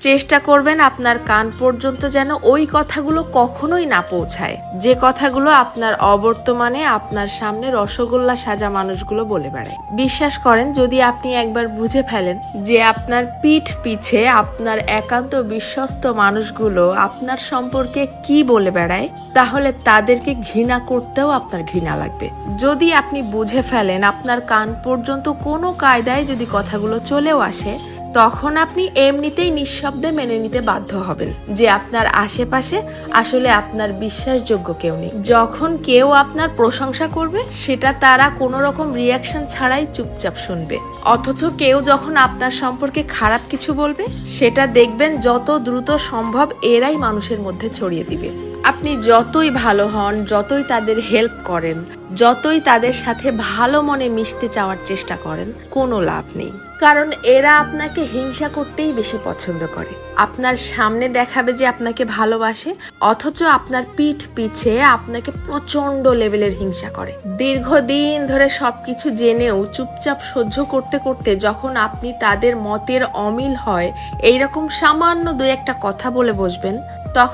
চেষ্টা করবেন আপনার কান পর্যন্ত যেন ওই কথাগুলো কখনোই না পৌঁছায়, যে কথাগুলো আপনার অবর্তমানে আপনার সামনে রসগোল্লা সাজা মানুষগুলো বলে বেড়ায়। বিশ্বাস করেন, যদি আপনি একবার বুঝে ফেলেন যে আপনার পিঠ পিছে আপনার একান্ত বিশ্বস্ত মানুষগুলো আপনার সম্পর্কে কি বলে বেড়ায়, তাহলে তাদেরকে ঘৃণা করতেও আপনার ঘৃণা লাগবে। যদি আপনি বুঝে ফেলেন আপনার কান পর্যন্ত কোনো কায়দায় যদি কথাগুলো চলেও আসে, তখন আপনি এমনিতেই নিঃশব্দে মেনে নিতে বাধ্য হবেন যে আপনার আশেপাশে আসলে আপনার বিশ্বাসযোগ্য কেউ নেই। যখন কেউ আপনার প্রশংসা করবে, সেটা তারা কোনো রকম রিয়াকশন ছাড়াই চুপচাপ শুনবে। অথচ কেউ যখন আপনার সম্পর্কে খারাপ কিছু বলবে, সেটা দেখবেন যত দ্রুত সম্ভব এরাই মানুষের মধ্যে ছড়িয়ে দিবে। আপনি যতই ভালো হন, যতই তাদের হেল্প করেন, যতই তাদের সাথে ভালো মনে মিশতে চাওয়ার চেষ্টা করেন, কোনো লাভ নেই। কারণ এরা আপনাকে হিংসা করতেই বেশি পছন্দ করে। আপনার সামনে দেখাবে যে আপনাকে ভালোবাসে, অথচ আপনার পিঠ পিছে আপনাকে প্রচন্ড লেভেলের হিংসা করে। দীর্ঘদিন ধরে সবকিছু জেনেও চুপচাপ সহ্য করতে করতে যখন আপনি তাদের মতের অমিল হয় এইরকম সামান্য 2-1 কথা বলে বসবেন, তখন